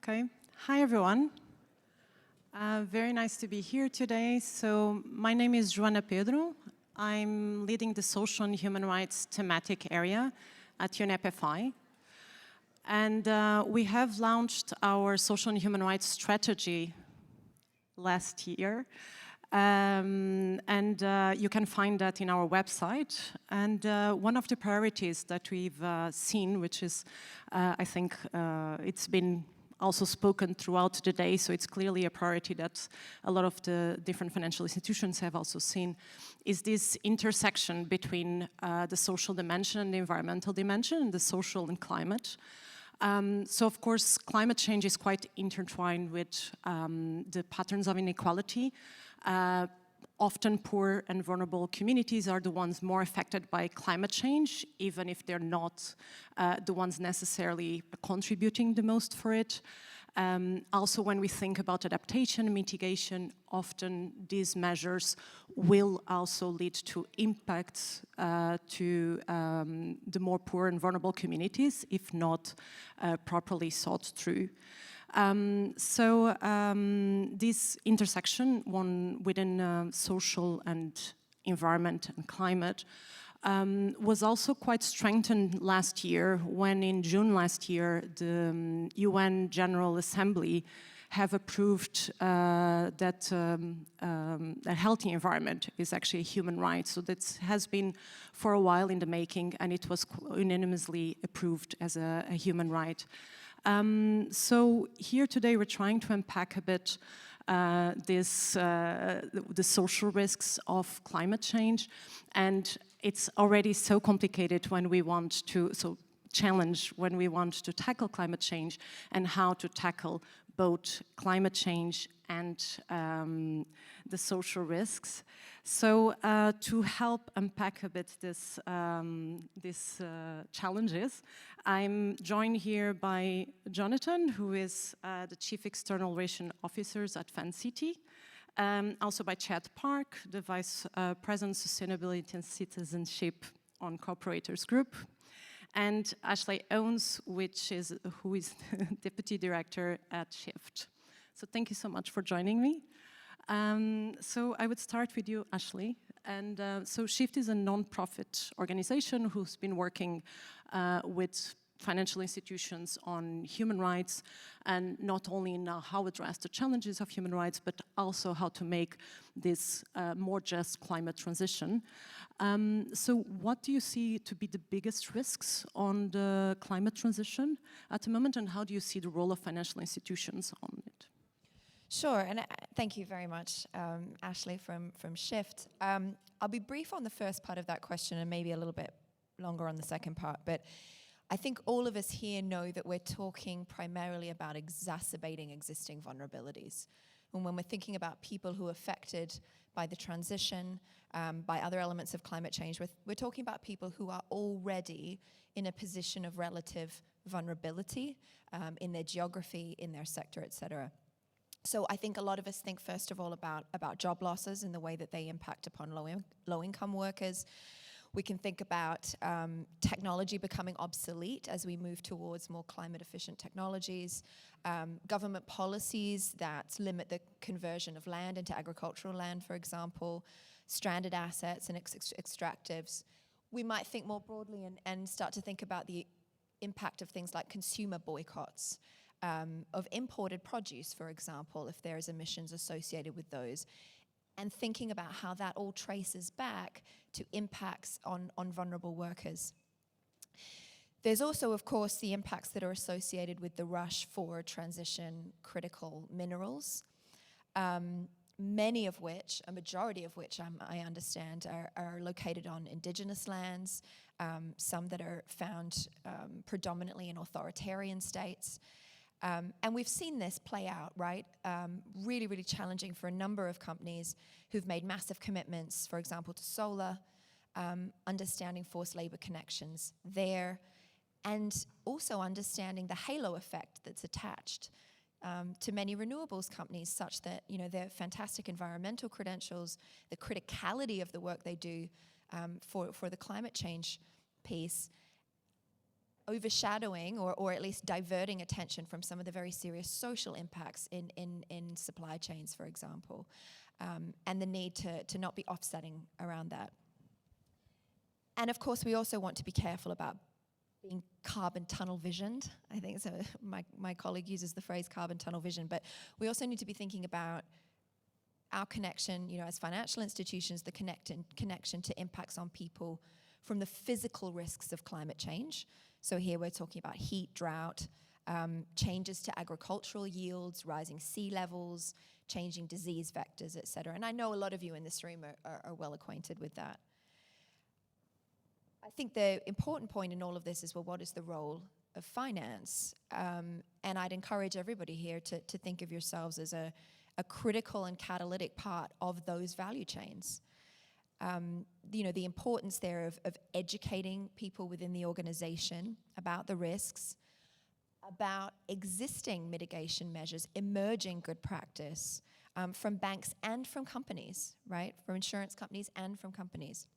Okay. Hi, everyone. Very nice to be here today. So my name is Joana Pedro. I'm leading the social and human rights thematic area at UNEP FI. And we have launched our social and human rights strategy last year. You can find that in our website. And one of the priorities that we've seen, which is, I think, it's been also spoken throughout the day, so it's clearly a priority that a lot of the different financial institutions have also seen, is this intersection between the social dimension and the environmental dimension, and the social and climate. So of course, climate change is quite intertwined with the patterns of inequality. Often poor and vulnerable communities are the ones more affected by climate change, even if they're not the ones necessarily contributing the most for it. Also, when we think about adaptation and mitigation, often these measures will also lead to impacts to the more poor and vulnerable communities, if not properly thought through. This intersection, one within social and environment and climate, was also quite strengthened last year when in June last year the UN General Assembly have approved that a healthy environment is actually a human right. So that has been for a while in the making, and it was unanimously approved as a human right. So here today we're trying to unpack a bit the social risks of climate change, and it's already so complicated when we want to, challenge when we want to tackle climate change and how to tackle both climate change and the social risks. So to help unpack a bit these challenges, I'm joined here by Jonathan, who is the Chief External Relations Officer at FanCity, also by Chad Park, the Vice President Sustainability and Citizenship on Corporators Group, and Ashley Owens, who is Deputy Director at Shift. So thank you so much for joining me. So I would start with you, Ashley. And so Shift is a non-profit organization who's been working with financial institutions on human rights, and not only in how to address the challenges of human rights, but also how to make this more just climate transition. So what do you see to be the biggest risks on the climate transition at the moment, and how do you see the role of financial institutions on it? Sure, and thank you very much, Ashley from Shift. I'll be brief on the first part of that question and maybe a little bit longer on the second part, but I think all of us here know that we're talking primarily about exacerbating existing vulnerabilities. And when we're thinking about people who are affected by the transition, by other elements of climate change, we're talking about people who are already in a position of relative vulnerability in their geography, in their sector, et cetera. So I think a lot of us think, first of all, about job losses and the way that they impact upon low-income workers. We can think about technology becoming obsolete as we move towards more climate-efficient technologies, government policies that limit the conversion of land into agricultural land, for example, stranded assets and extractives. We might think more broadly and start to think about the impact of things like consumer boycotts, of imported produce, for example, if there's emissions associated with those, and thinking about how that all traces back to impacts on vulnerable workers. There's also, of course, the impacts that are associated with the rush for transition critical minerals, many of which, a majority of which I understand, are located on indigenous lands, some that are found predominantly in authoritarian states. And we've seen this play out, right? Really, really challenging for a number of companies who've made massive commitments, for example, to solar, understanding forced labor connections there, and also understanding the halo effect that's attached to many renewables companies, such that, you know, their fantastic environmental credentials, the criticality of the work they do for the climate change piece, overshadowing or at least diverting attention from some of the very serious social impacts in supply chains, for example, and the need to not be offsetting around that. And of course, we also want to be careful about being carbon tunnel visioned. I think so. My colleague uses the phrase carbon tunnel vision, but we also need to be thinking about our connection, as financial institutions, the connection to impacts on people from the physical risks of climate change. So here we're talking about heat, drought, changes to agricultural yields, rising sea levels, changing disease vectors, et cetera. And I know a lot of you in this room are well acquainted with that. I think the important point in all of this is, well, what is the role of finance? And I'd encourage everybody here to think of yourselves as a critical and catalytic part of those value chains. The importance there of educating people within the organization about the risks, about existing mitigation measures, emerging good practice from banks and from companies, right? From insurance companies and from companies.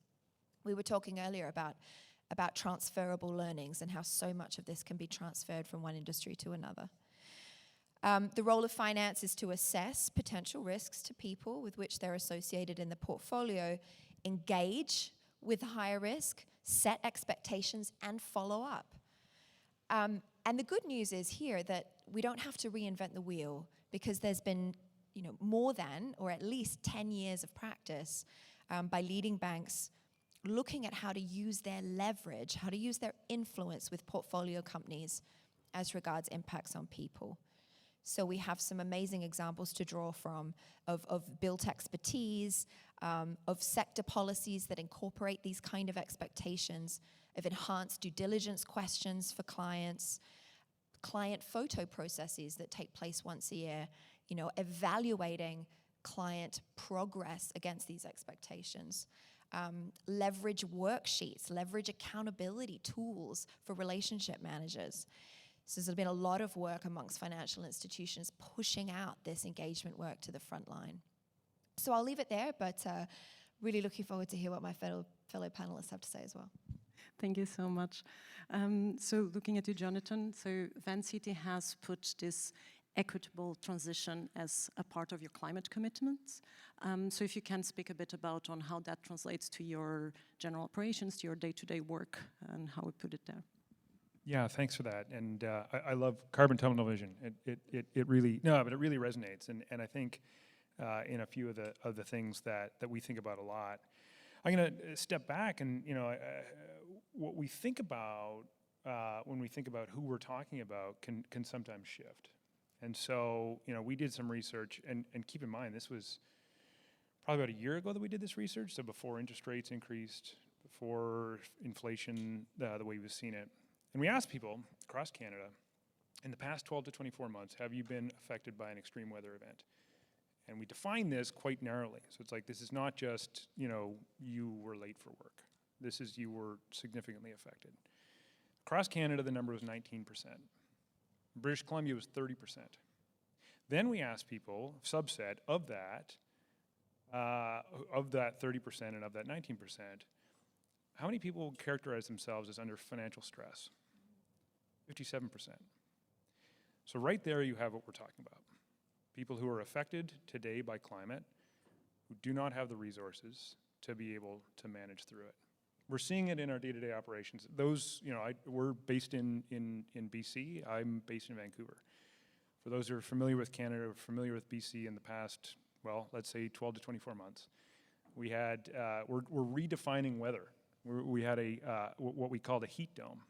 We were talking earlier about transferable learnings and how so much of this can be transferred from one industry to another. The role of finance is to assess potential risks to people with which they're associated in the portfolio, engage with higher risk, set expectations, and follow up. And the good news is here that we don't have to reinvent the wheel, because there's been more than, or at least 10 years of practice by leading banks looking at how to use their leverage, how to use their influence with portfolio companies as regards impacts on people. So we have some amazing examples to draw from of built expertise, of sector policies that incorporate these kind of expectations, of enhanced due diligence questions for clients, client photo processes that take place once a year, evaluating client progress against these expectations. Leverage worksheets, leverage accountability tools for relationship managers. So there's been a lot of work amongst financial institutions pushing out this engagement work to the front line. So I'll leave it there, but really looking forward to hear what my fellow panelists have to say as well. Thank you so much. So looking at you, Jonathan, so Vancity has put this equitable transition as a part of your climate commitments. So if you can speak a bit about on how that translates to your general operations, to your day-to-day work, and how we put it there. Yeah, thanks for that. And I love carbon tunnel vision. It really resonates. And I think in a few of the things that we think about a lot, I'm going to step back and what we think about when we think about who we're talking about can sometimes shift. And so, we did some research, and keep in mind, this was probably about a year ago that we did this research, so before interest rates increased, before inflation, the way we've seen it. And we asked people across Canada, in the past 12 to 24 months, have you been affected by an extreme weather event? And we define this quite narrowly. So it's like, this is not just, you were late for work. This is you were significantly affected. Across Canada, the number was 19%. British Columbia was 30%. Then we asked people, subset of that 30% and of that 19%, how many people characterize themselves as under financial stress? 57%. So right there you have what we're talking about. People who are affected today by climate, who do not have the resources to be able to manage through it. We're seeing it in our day-to-day operations. Those, we're based in BC. I'm based in Vancouver. For those who are familiar with Canada, or familiar with BC in the past, well, let's say 12 to 24 months, we had, we're redefining weather. We had what we called a heat dome,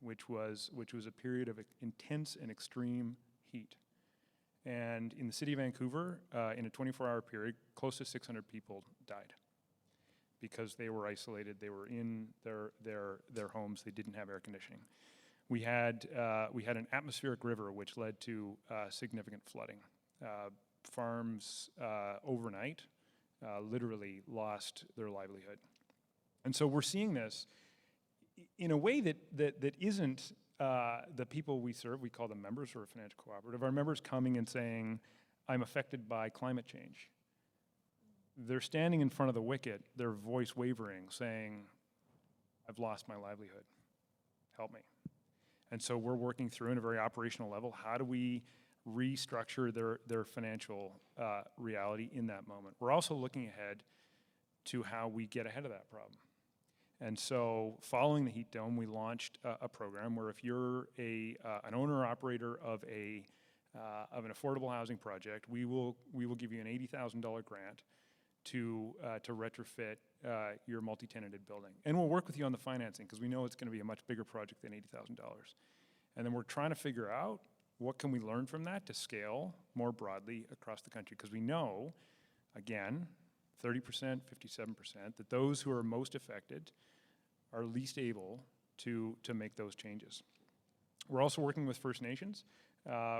which was a period of intense and extreme heat. And in the city of Vancouver, in a 24-hour period, close to 600 people died because they were isolated. They were in their homes. They didn't have air conditioning. We had an atmospheric river which led to significant flooding. Farms overnight literally lost their livelihood. And so we're seeing this in a way that isn't the people we serve. We call them members for a financial cooperative. Our members coming and saying, I'm affected by climate change. They're standing in front of the wicket, their voice wavering, saying, I've lost my livelihood. Help me. And so we're working through, in a very operational level, how do we restructure their financial reality in that moment. We're also looking ahead to how we get ahead of that problem. And so following the heat dome, we launched a program where if you're an owner or operator of an affordable housing project, we will give you an $80,000 grant to retrofit your multi-tenanted building. And we'll work with you on the financing because we know it's going to be a much bigger project than $80,000. And then we're trying to figure out what can we learn from that to scale more broadly across the country, because we know, again, 30%, 57%, that those who are most affected are least able to make those changes. We're also working with First Nations.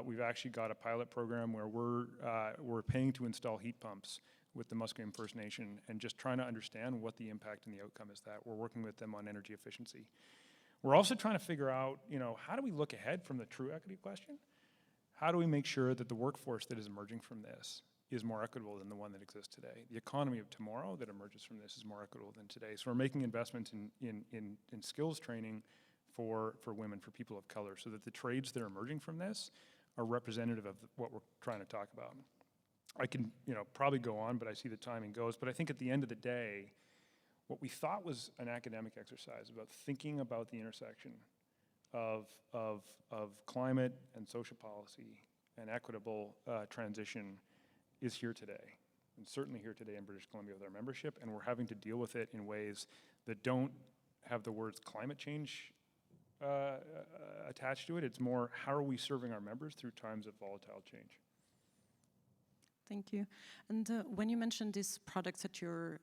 We've actually got a pilot program where we're paying to install heat pumps with the Musqueam First Nation and just trying to understand what the impact and the outcome is that. We're working with them on energy efficiency. We're also trying to figure out, how do we look ahead from the true equity question? How do we make sure that the workforce that is emerging from this is more equitable than the one that exists today? The economy of tomorrow that emerges from this is more equitable than today. So we're making investments in skills training for women, for people of color, so that the trades that are emerging from this are representative of what we're trying to talk about. I can probably go on, but I see the timing goes. But I think at the end of the day, what we thought was an academic exercise about thinking about the intersection of climate and social policy and equitable transition is here today, and certainly here today in British Columbia with our membership, and we're having to deal with it in ways that don't have the words climate change attached to it. It's more, how are we serving our members through times of volatile change? Thank you. And when you mentioned these products that you're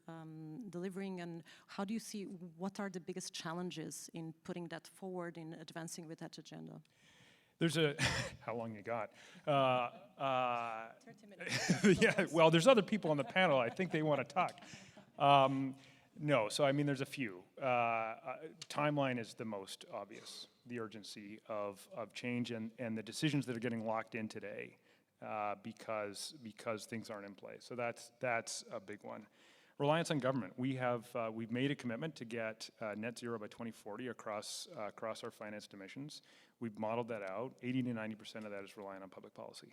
delivering, and how do you see, what are the biggest challenges in putting that forward, in advancing with that agenda? There's how long you got? 30 minutes. Yeah, well, there's other people on the panel. I think they want to talk. No, so I mean, there's a few. Timeline is the most obvious, the urgency of change and the decisions that are getting locked in today because things aren't in place. So that's a big one. Reliance on government. We've made a commitment to get net zero by 2040 across our financed emissions. We've modeled that out. 80 to 90% of that is reliant on public policy.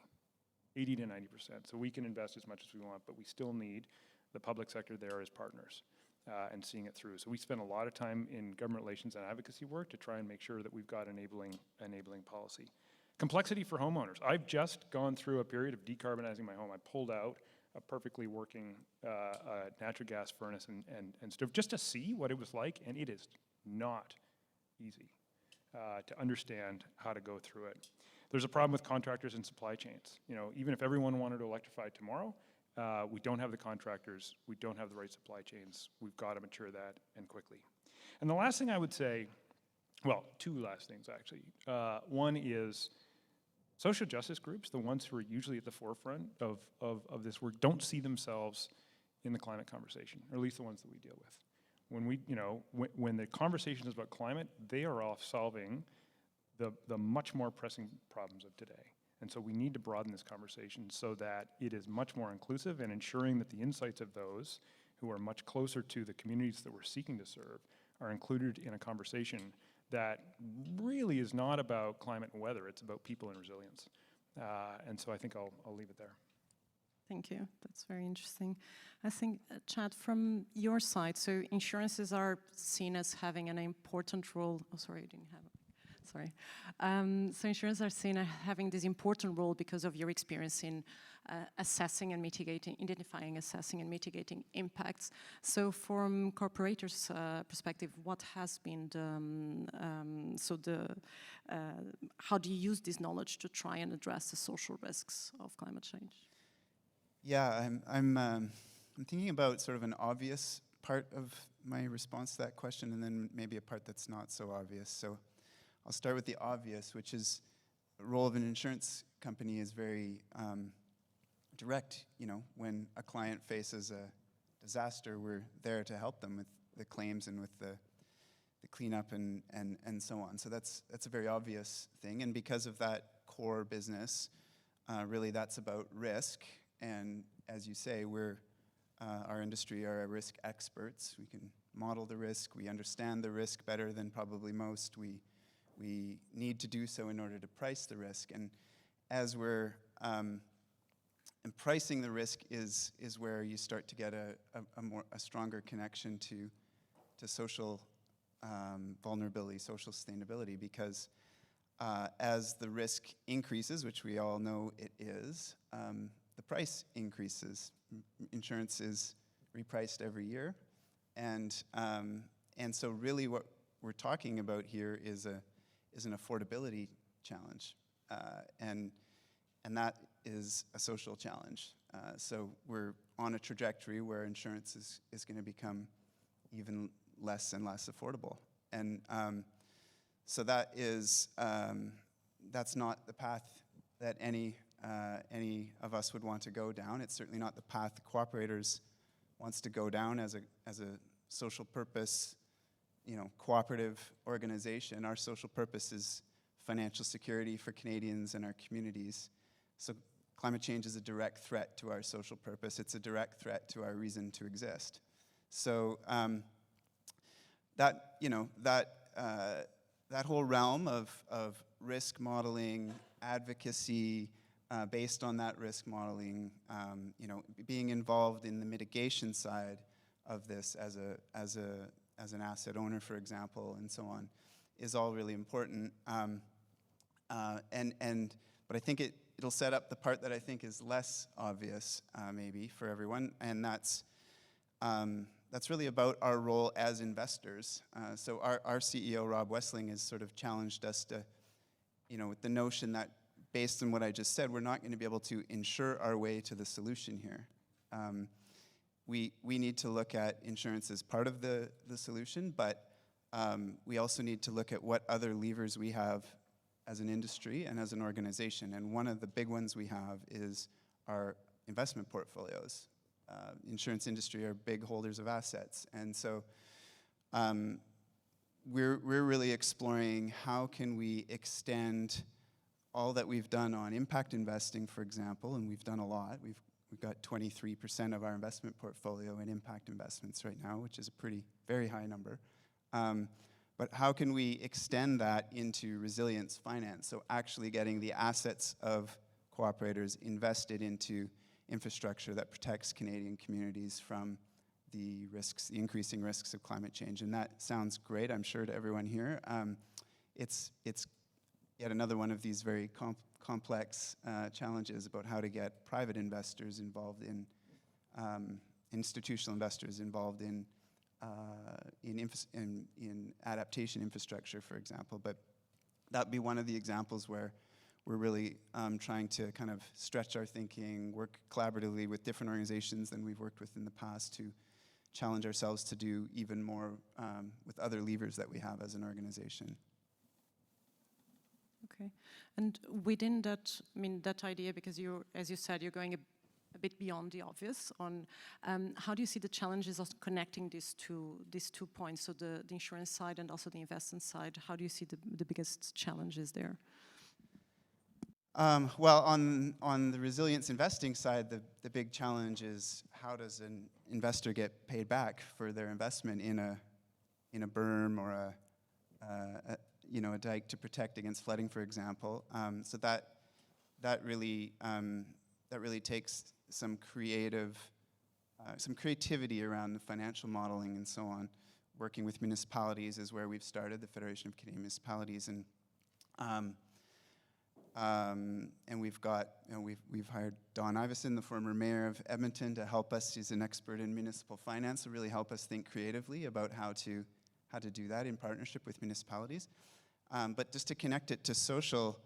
80 to 90%. So we can invest as much as we want, but we still need the public sector there as partners and seeing it through. So we spend a lot of time in government relations and advocacy work to try and make sure that we've got enabling policy. Complexity for homeowners. I've just gone through a period of decarbonizing my home. I pulled out a perfectly working natural gas furnace and stove just to see what it was like, and it is not easy to understand how to go through it. There's a problem with contractors and supply chains. Even if everyone wanted to electrify tomorrow, we don't have the contractors, we don't have the right supply chains. We've got to mature that, and quickly. And the last thing I would say, well, two last things actually. One is social justice groups, the ones who are usually at the forefront of this work, don't see themselves in the climate conversation, or at least the ones that we deal with. When the conversation is about climate, they are off solving the much more pressing problems of today. And so we need to broaden this conversation so that it is much more inclusive, and ensuring that the insights of those who are much closer to the communities that we're seeking to serve are included in a conversation that really is not about climate and weather, it's about people and resilience. And so I think I'll leave it there. Thank you. That's very interesting. I think, Chad, from your side, so insurances are seen as having an important role. Oh, sorry, I didn't have it. Sorry. So insurance are seen as having this important role because of your experience in assessing and mitigating, identifying, assessing and mitigating impacts. So from corporators' perspective, what has been how do you use this knowledge to try and address the social risks of climate change? Yeah, I'm thinking about sort of an obvious part of my response to that question, and then maybe a part that's not so obvious. So I'll start with the obvious, which is the role of an insurance company is very direct. When a client faces a disaster, we're there to help them with the claims and with the cleanup and so on. So that's a very obvious thing. And because of that core business, really that's about risk. And as you say, our industry are risk experts. We can model the risk. We understand the risk better than probably most. We we need to do so in order to price the risk. And as we're and pricing the risk is where you start to get a stronger connection to social vulnerability, social sustainability, because as the risk increases, which we all know it is, the price increases. Insurance is repriced every year, and so really what we're talking about here is an affordability challenge, and that is a social challenge. So we're on a trajectory where insurance is going to become even less and less affordable, and so that is that's not the path that any of us would want to go down. It's certainly not the path the Cooperators wants to go down as a social purpose, cooperative organization. Our social purpose is financial security for Canadians and our communities. So climate change is a direct threat to our social purpose. It's a direct threat to our reason to exist. So that whole realm of risk modeling, advocacy, based on that risk modeling, being involved in the mitigation side of this as an asset owner, for example, and so on, is all really important. But I think it'll set up the part that I think is less obvious, maybe for everyone, and that's really about our role as investors. So our CEO, Rob Wessling, has sort of challenged us to, with the notion that based on what I just said, we're not going to be able to insure our way to the solution here. We need to look at insurance as part of the solution, but we also need to look at what other levers we have as an industry and as an organization. And one of the big ones we have is our investment portfolios. Insurance industry are big holders of assets. And so we're really exploring how can we extend all that we've done on impact investing, for example, and we've done a lot. We've got 23% of our investment portfolio in impact investments right now, which is a very high number. But how can we extend that into resilience finance? So actually getting the assets of cooperators invested into infrastructure that protects Canadian communities from the increasing risks of climate change. And that sounds great, I'm sure, to everyone here. It's yet another one of these very complex challenges about how to get private investors involved in, institutional investors involved in adaptation infrastructure, for example. But that'd be one of the examples where we're really trying to kind of stretch our thinking, work collaboratively with different organizations than we've worked with in the past to challenge ourselves to do even more with other levers that we have as an organization. Okay, and within that, that idea, because as you said, you're going a bit beyond the obvious on how do you see the challenges of connecting these two points, so the insurance side and also the investment side? How do you see the biggest challenges there? Well, on the resilience investing side, the big challenge is how does an investor get paid back for their investment in a berm or a dike to protect against flooding, for example. So that really takes some creativity around the financial modeling and so on. Working with municipalities is where we've started, the Federation of Canadian Municipalities, and we've got, we've hired Don Iveson, the former mayor of Edmonton, to help us. He's an expert in municipal finance, to really help us think creatively about how to do that in partnership with municipalities. But just to connect it to social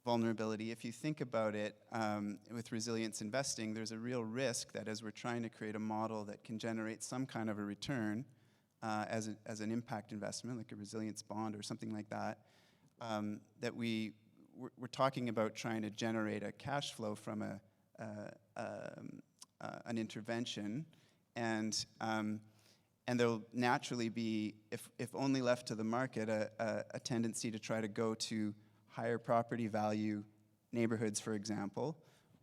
vulnerability, if you think about it, with resilience investing, there's a real risk that as we're trying to create a model that can generate some kind of a return as an impact investment, like a resilience bond or something like that, that we're talking about trying to generate a cash flow from an intervention, and there'll naturally be, if only left to the market, a tendency to try to go to higher property value neighborhoods, for example,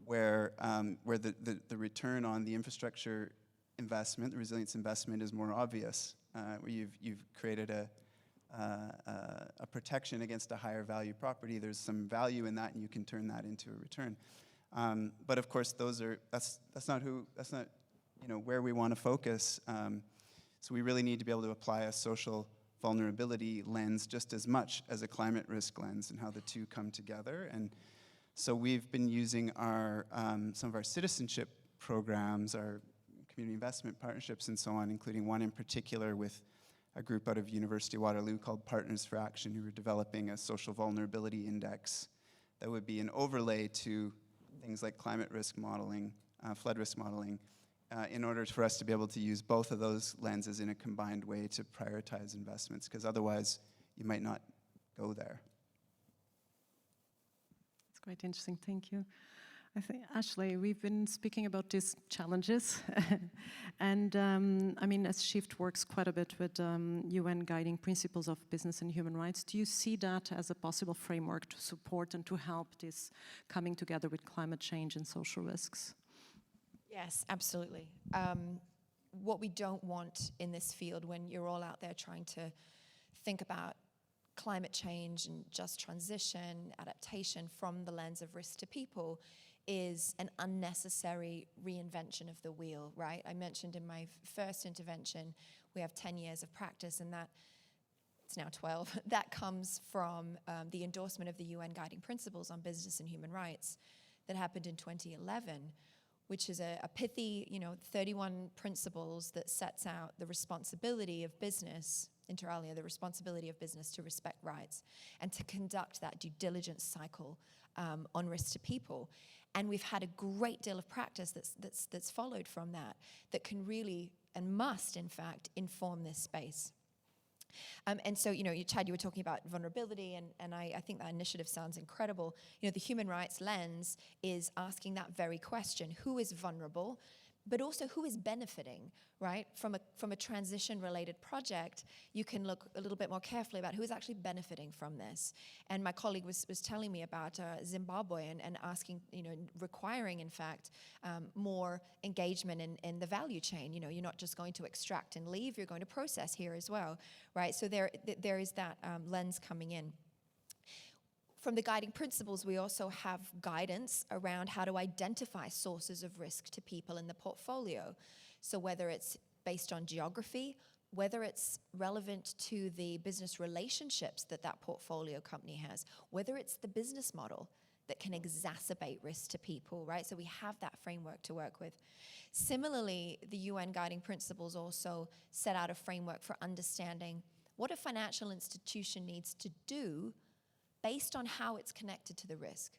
where the return on the infrastructure investment, the resilience investment, is more obvious. Where you've created a protection against a higher value property. There's some value in that, and you can turn that into a return. But of course, that's not where we want to focus. So we really need to be able to apply a social vulnerability lens just as much as a climate risk lens, and how the two come together. And so we've been using some of our citizenship programs, our community investment partnerships and so on, including one in particular with a group out of University of Waterloo called Partners for Action, who are developing a social vulnerability index that would be an overlay to things like climate risk modeling, flood risk modeling, in order for us to be able to use both of those lenses in a combined way to prioritize investments, because otherwise you might not go there. That's quite interesting, thank you. I think, Ashley, we've been speaking about these challenges, and I mean, as Shift works quite a bit with UN guiding principles of business and human rights, do you see that as a possible framework to support and to help this coming together with climate change and social risks? Yes, absolutely. What we don't want in this field, when you're all out there trying to think about climate change and just transition, adaptation from the lens of risk to people, is an unnecessary reinvention of the wheel, right? I mentioned in my first intervention, we have 10 years of practice, and that, it's now 12, that comes from the endorsement of the UN Guiding Principles on Business and Human Rights that happened in 2011, which is a pithy, 31 principles that sets out the responsibility of business, inter alia, the responsibility of business to respect rights and to conduct that due diligence cycle on risk to people. And we've had a great deal of practice that's followed from that can really and must, in fact, inform this space. And so, Chad, you were talking about vulnerability, and I think that initiative sounds incredible. The human rights lens is asking that very question: who is vulnerable, but also who is benefiting, right? From a transition-related project, you can look a little bit more carefully about who is actually benefiting from this. And my colleague was telling me about Zimbabwe and asking, requiring, in fact, more engagement in the value chain. You're not just going to extract and leave, you're going to process here as well, right? So there is that lens coming in. From the guiding principles, we also have guidance around how to identify sources of risk to people in the portfolio. So whether it's based on geography, whether it's relevant to the business relationships that portfolio company has, whether it's the business model that can exacerbate risk to people, right? So we have that framework to work with. Similarly, the UN guiding principles also set out a framework for understanding what a financial institution needs to do based on how it's connected to the risk.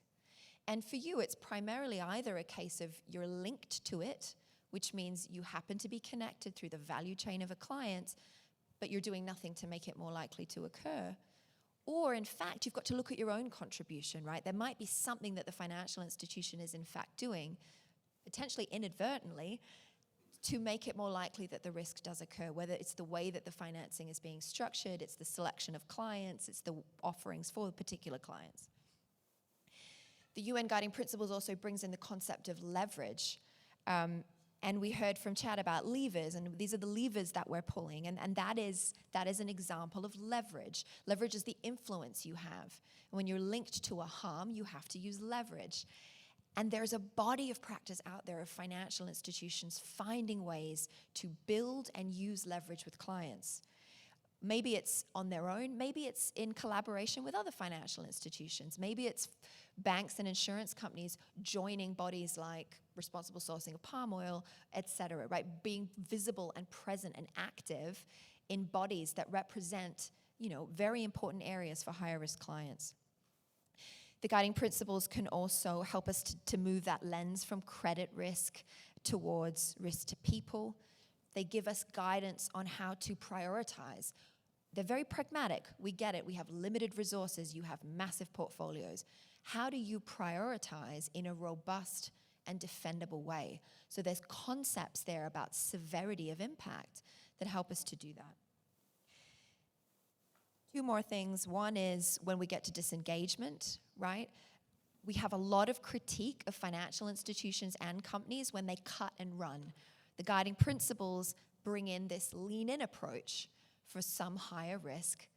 And for you, it's primarily either a case of you're linked to it, which means you happen to be connected through the value chain of a client, but you're doing nothing to make it more likely to occur. Or in fact, you've got to look at your own contribution, right? There might be something that the financial institution is in fact doing, potentially inadvertently, to make it more likely that the risk does occur, whether it's the way that the financing is being structured, it's the selection of clients, it's the offerings for particular clients. The UN Guiding Principles also brings in the concept of leverage. And we heard from Chad about levers, and these are the levers that we're pulling, and that is an example of leverage. Leverage is the influence you have. When you're linked to a harm, you have to use leverage. And there's a body of practice out there of financial institutions finding ways to build and use leverage with clients. Maybe it's on their own, maybe it's in collaboration with other financial institutions, maybe it's banks and insurance companies joining bodies like responsible sourcing of palm oil, et cetera, right? Being visible and present and active in bodies that represent, very important areas for higher risk clients. The guiding principles can also help us to move that lens from credit risk towards risk to people. They give us guidance on how to prioritize. They're very pragmatic. We get it. We have limited resources. You have massive portfolios. How do you prioritize in a robust and defendable way? So there's concepts there about severity of impact that help us to do that. Two more things. One is when we get to disengagement, right? We have a lot of critique of financial institutions and companies when they cut and run. The guiding principles bring in this lean-in approach for some higher risk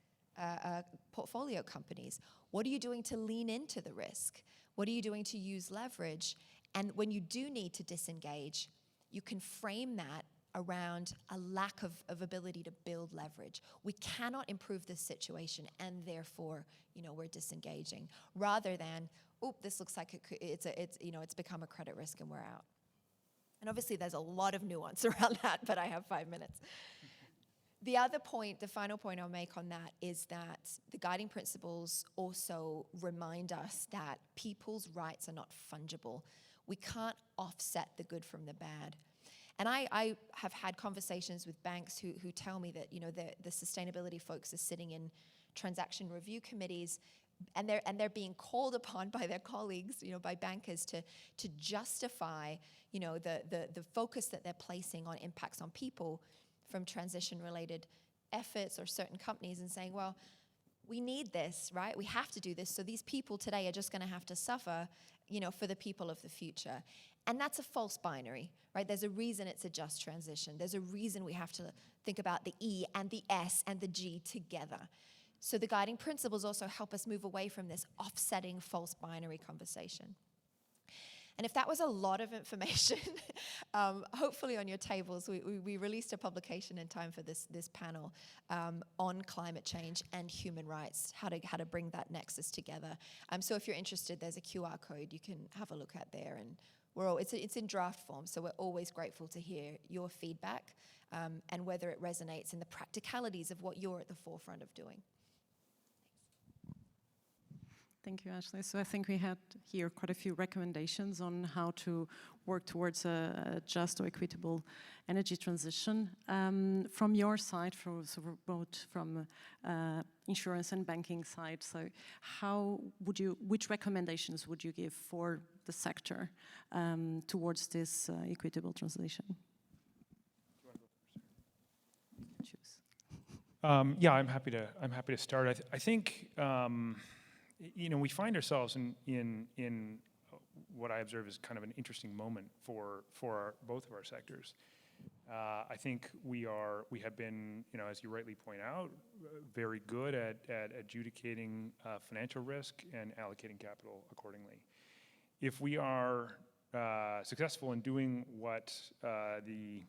portfolio companies? What are you doing to lean into the risk? What are you doing to use leverage? And when you do need to disengage, you can frame that around a lack of ability to build leverage. We cannot improve this situation, and therefore, we're disengaging, rather than, this looks like it's become a credit risk and we're out. And obviously, there's a lot of nuance around that, but I have 5 minutes. The other point, the final point I'll make on that is that the guiding principles also remind us that people's rights are not fungible. We can't offset the good from the bad. And I have had conversations with banks who tell me that the sustainability folks are sitting in transaction review committees, and they're being called upon by their colleagues, by bankers to justify the focus that they're placing on impacts on people from transition-related efforts or certain companies, and saying, well, we need this, right? We have to do this. So these people today are just going to have to suffer, for the people of the future. And that's a false binary, right? There's a reason it's a just transition. There's a reason we have to think about the E and the S and the G together. So the guiding principles also help us move away from this offsetting false binary conversation. And if that was a lot of information, hopefully on your tables, we released a publication in time for this panel on climate change and human rights, how to bring that nexus together. So if you're interested, there's a QR code you can have a look at there, and it's in draft form, so we're always grateful to hear your feedback and whether it resonates in the practicalities of what you're at the forefront of doing. Thank you, Ashley. So I think we had here quite a few recommendations on how to work towards a just or equitable energy transition. From your side, both from insurance and banking side, so which recommendations would you give for the sector towards this equitable transition? Choose. Yeah, I'm happy to start. I think. We find ourselves in what I observe as kind of an interesting moment for both of our sectors. I think we have been, as you rightly point out, very good at adjudicating financial risk and allocating capital accordingly. If we are successful in doing what the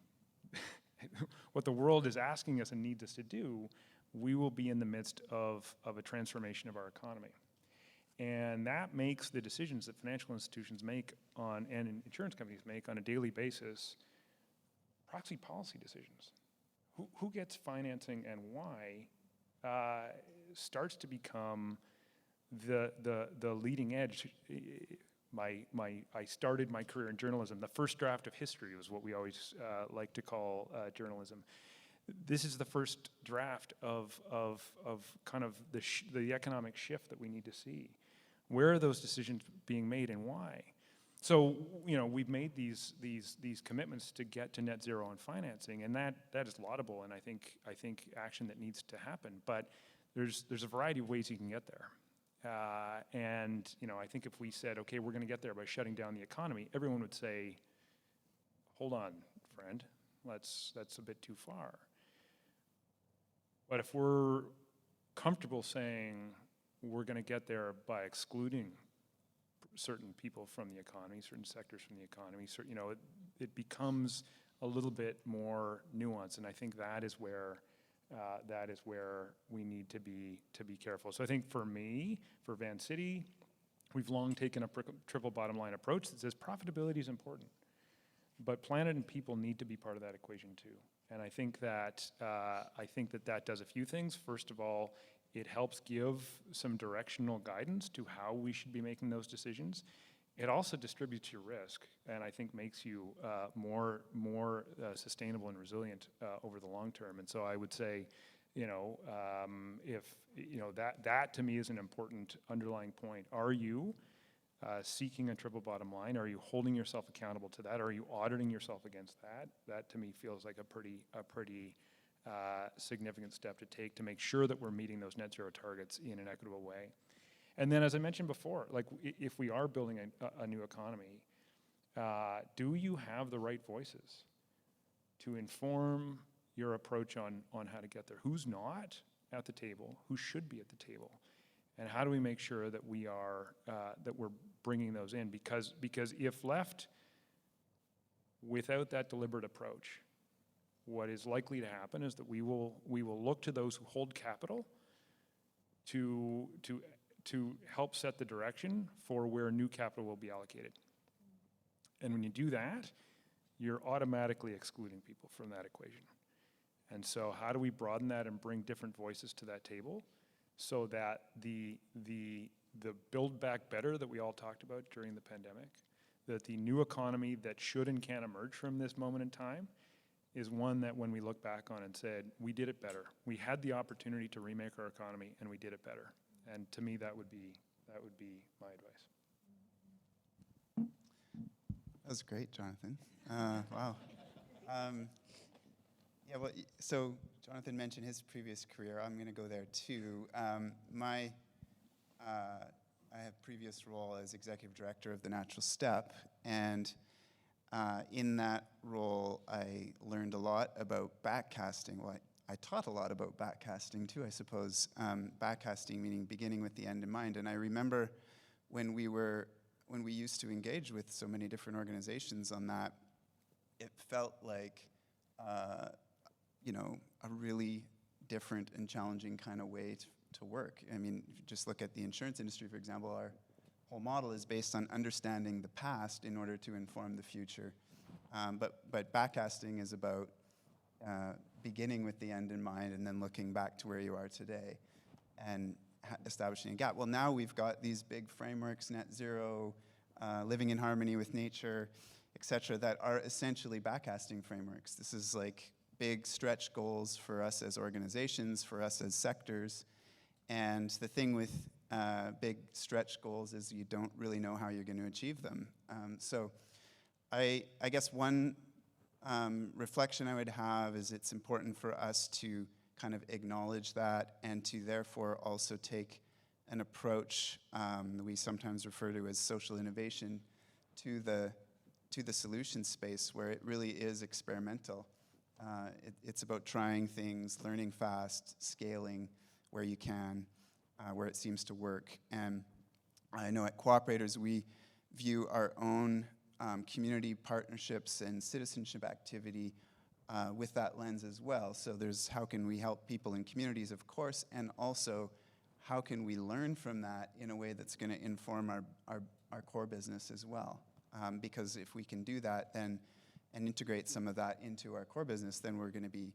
world is asking us and needs us to do, we will be in the midst of a transformation of our economy. And that makes the decisions that financial institutions make and insurance companies make on a daily basis proxy policy decisions. Who gets financing and why starts to become the leading edge. I started my career in journalism. The first draft of history was what we always like to call journalism. This is the first draft of kind of the economic shift that we need to see. Where are those decisions being made and why? So, we've made these commitments to get to net zero on financing, and that is laudable, and I think action that needs to happen. But there's a variety of ways you can get there. I think if we said, okay, we're going to get there by shutting down the economy, everyone would say, hold on, friend, that's a bit too far. But if we're comfortable saying we're going to get there by excluding certain people from the economy, certain sectors from the economy, it becomes a little bit more nuanced, and I think that is where we need to be careful. So I think for me, for Van City, we've long taken a triple bottom line approach that says profitability is important, but planet and people need to be part of that equation too. And I think that does a few things. First of all, it helps give some directional guidance to how we should be making those decisions. It also distributes your risk, and I think makes you more sustainable and resilient over the long term. And so I would say, that to me is an important underlying point. Are you seeking a triple bottom line? Are you holding yourself accountable to that? Are you auditing yourself against that? That to me feels like a pretty significant step to take to make sure that we're meeting those net zero targets in an equitable way. And then, as I mentioned before, like if we are building a new economy, do you have the right voices to inform your approach on how to get there? Who's not? at the table, who should be at the table, and how do we make sure that we are that we're bringing those in? Because if left without that deliberate approach, what is likely to happen is that we will look to those who hold capital to help set the direction for where new capital will be allocated. And when you do that, you're automatically excluding people from that equation. And so how do we broaden that and bring different voices to that table so that the build back better that we all talked about during the pandemic, that the new economy that should and can emerge from this moment in time is one that when we look back on and said, we did it better. We had the opportunity to remake our economy and we did it better. And to me, that would be my advice. That was great, Jonathan. Wow. Yeah, well, so Jonathan mentioned his previous career. I'm going to go there too. I have previous role as executive director of the Natural Step, and in that role, I learned a lot about backcasting. Well, I taught a lot about backcasting too, I suppose. Backcasting meaning beginning with the end in mind. And I remember when we used to engage with so many different organizations on that, it felt like a really different and challenging kind of way to work. I mean, if you just look at the insurance industry, for example, our whole model is based on understanding the past in order to inform the future. But backcasting is about beginning with the end in mind and then looking back to where you are today and establishing a gap. Well, now we've got these big frameworks, net zero, living in harmony with nature, et cetera, that are essentially backcasting frameworks. This is like big stretch goals for us as organizations, for us as sectors. And the thing with big stretch goals is you don't really know how you're going to achieve them. So I guess one reflection I would have is it's important for us to kind of acknowledge that and to therefore also take an approach that we sometimes refer to as social innovation to the solution space where it really is experimental. It's about trying things, learning fast, scaling where you can, where it seems to work. And I know at Cooperators we view our own community partnerships and citizenship activity with that lens as well. So there's how can we help people in communities, of course, and also how can we learn from that in a way that's going to inform our core business as well. Because if we can do that then and integrate some of that into our core business, then we're going to be,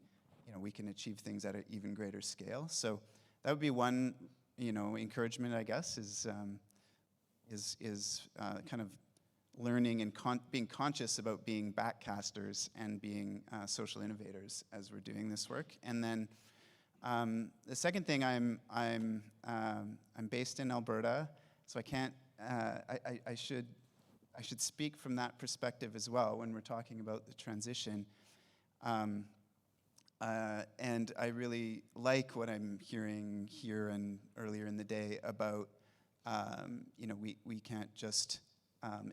we can achieve things at an even greater scale. So that would be one, encouragement, I guess, is kind of learning and being conscious about being backcasters and being social innovators as we're doing this work. And then the second thing, I'm based in Alberta, so I can't. I should speak from that perspective as well when we're talking about the transition. And I really like what I'm hearing here and earlier in the day about, we can't just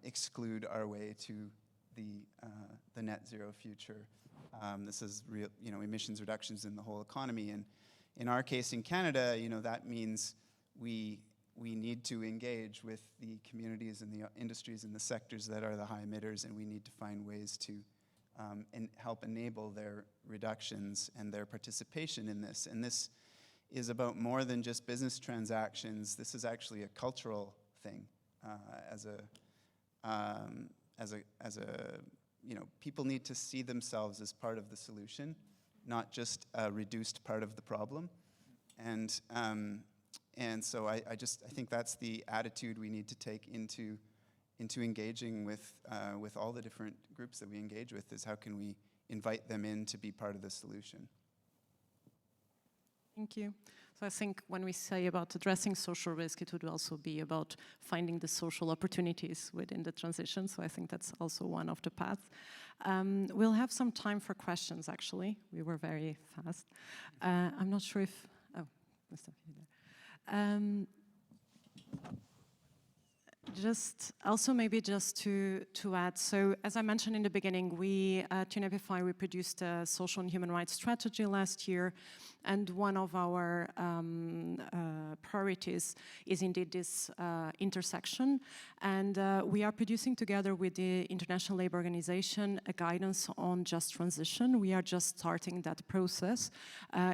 exclude our way to the net zero future. This is real, emissions reductions in the whole economy. And in our case in Canada, that means we need to engage with the communities and the industries and the sectors that are the high emitters, and we need to find ways to help enable their reductions and their participation in this. And this is about more than just business transactions. This is actually a cultural thing. People need to see themselves as part of the solution, not just a reduced part of the problem. And so I think that's the attitude we need to take into engaging with all the different groups that we engage with, is how can we invite them in to be part of the solution. Thank you. So I think when we say about addressing social risk, it would also be about finding the social opportunities within the transition. So I think that's also one of the paths. We'll have some time for questions, actually. We were very fast. I'm not sure if, Just also maybe just to add, so as I mentioned in the beginning, we at UNEP we produced a social and human rights strategy last year, and one of our priorities is indeed this intersection, and we are producing together with the International Labour Organization a guidance on just transition. We are just starting that process.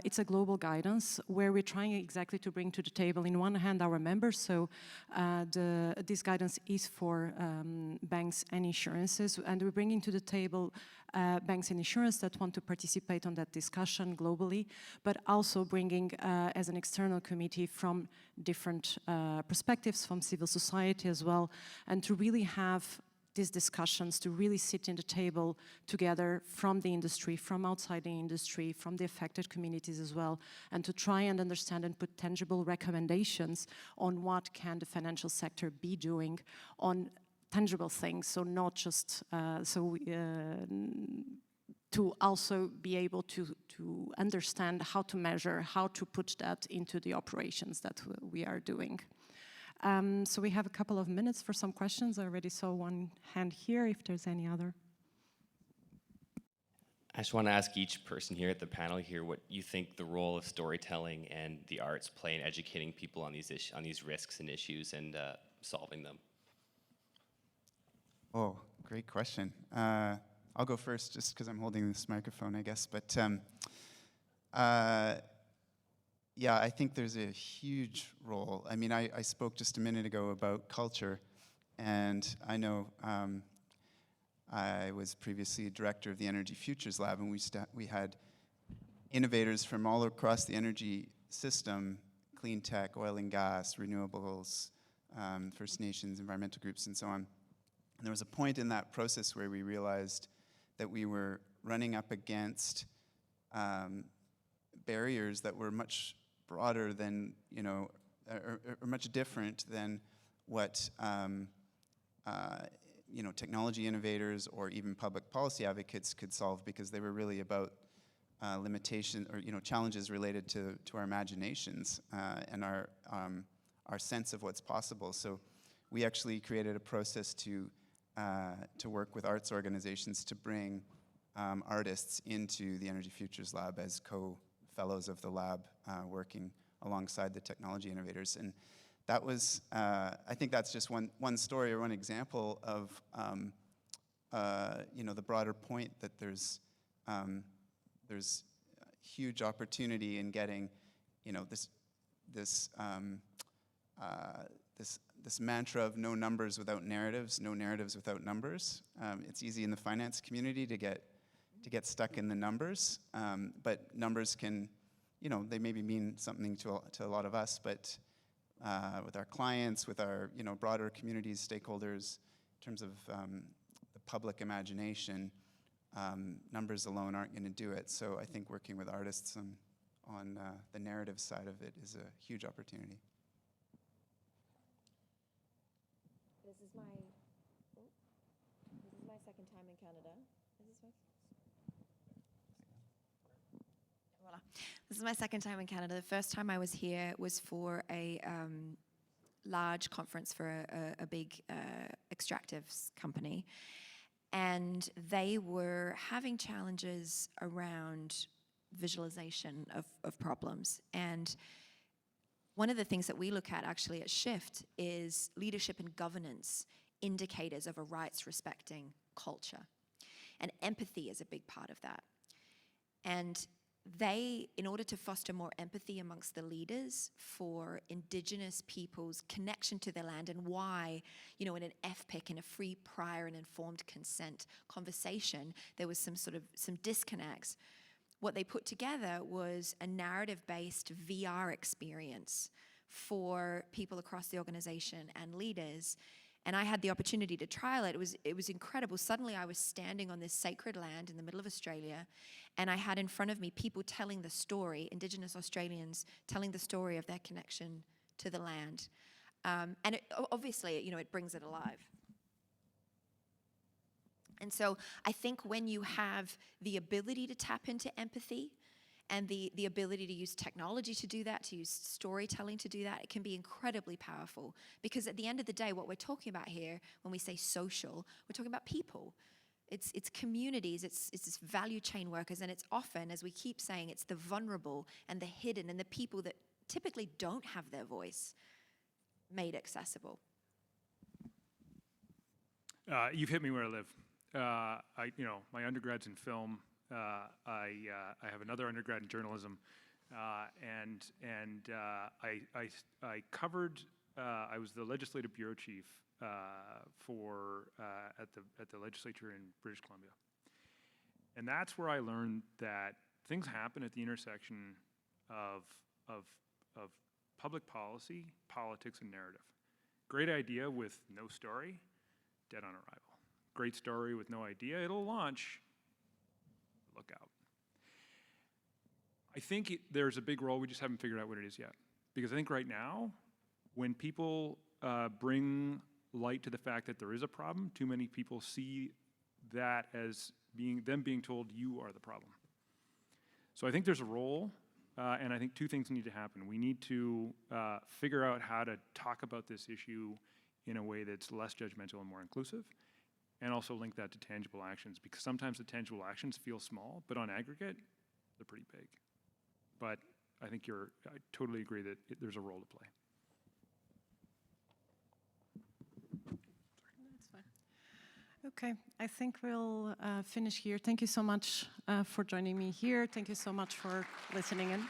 It's a global guidance where we're trying exactly to bring to the table, in one hand, our members, so this guidance is for banks and insurances, and we're bringing to the table banks and insurance that want to participate on that discussion globally, but also bringing as an external committee from different perspectives, from civil society as well, and to really have these discussions, to really sit in the table together from the industry, from outside the industry, from the affected communities as well, and to try and understand and put tangible recommendations on what can the financial sector be doing on tangible things, so not just, to also be able to understand how to measure, how to put that into the operations that we are doing. So we have a couple of minutes for some questions. I already saw one hand here, if there's any other. I just want to ask each person here at the panel here what you think the role of storytelling and the arts play in educating people on these risks and issues and solving them. Oh, great question. I'll go first just because I'm holding this microphone, I guess. But yeah, I think there's a huge role. I mean, I spoke just a minute ago about culture, and I know I was previously director of the Energy Futures Lab, and we had innovators from all across the energy system, clean tech, oil and gas, renewables, First Nations, environmental groups, and so on. And there was a point in that process where we realized that we were running up against barriers that were much broader than, or much different than what, technology innovators or even public policy advocates could solve, because they were really about limitation or, challenges related to our imaginations and our sense of what's possible. So we actually created a process to work with arts organizations to bring artists into the Energy Futures Lab as co-fellows of the lab, working alongside the technology innovators. And that was, I think that's just one story or one example of, the broader point that there's huge opportunity in getting, this mantra of no numbers without narratives, no narratives without numbers. It's easy in the finance community to get stuck in the numbers, but numbers can, they maybe mean something to a lot of us, but with our clients, with our broader communities, stakeholders, in terms of the public imagination, numbers alone aren't going to do it. So I think working with artists on the narrative side of it is a huge opportunity. This is my second time in Canada. Is this working? Voila. This is my second time in Canada. The first time I was here was for a large conference for a big extractives company. And they were having challenges around visualization of problems. And one of the things that we look at actually at Shift is leadership and governance indicators of a rights-respecting culture. And empathy is a big part of that. And they, in order to foster more empathy amongst the leaders for Indigenous people's connection to their land and why, in an FPIC, in a free, prior, and informed consent conversation, there was some disconnects. What they put together was a narrative-based VR experience for people across the organization and leaders. And I had the opportunity to trial it. It was incredible. Suddenly I was standing on this sacred land in the middle of Australia, and I had in front of me people telling the story, Indigenous Australians telling the story of their connection to the land. And obviously, it brings it alive. And so I think when you have the ability to tap into empathy And the ability to use technology to do that, to use storytelling to do that, it can be incredibly powerful. Because at the end of the day, what we're talking about here, when we say social, we're talking about people. It's communities, it's value chain workers, and it's often, as we keep saying, it's the vulnerable and the hidden and the people that typically don't have their voice made accessible. You've hit me where I live. My undergrad's in film. I have another undergrad in journalism, and I covered. I was the legislative bureau chief at the legislature in British Columbia, and that's where I learned that things happen at the intersection of public policy, politics, and narrative. Great idea with no story, dead on arrival. Great story with no idea, it'll launch. Look out. I think there's a big role, we just haven't figured out what it is yet. Because I think right now, when people bring light to the fact that there is a problem, too many people see that as them being told you are the problem. So I think there's a role, and I think two things need to happen. We need to figure out how to talk about this issue in a way that's less judgmental and more inclusive, and also link that to tangible actions, because sometimes the tangible actions feel small, but on aggregate, they're pretty big. But I think I totally agree that there's a role to play. That's fine. Okay, I think we'll finish here. Thank you so much for joining me here. Thank you so much for listening in.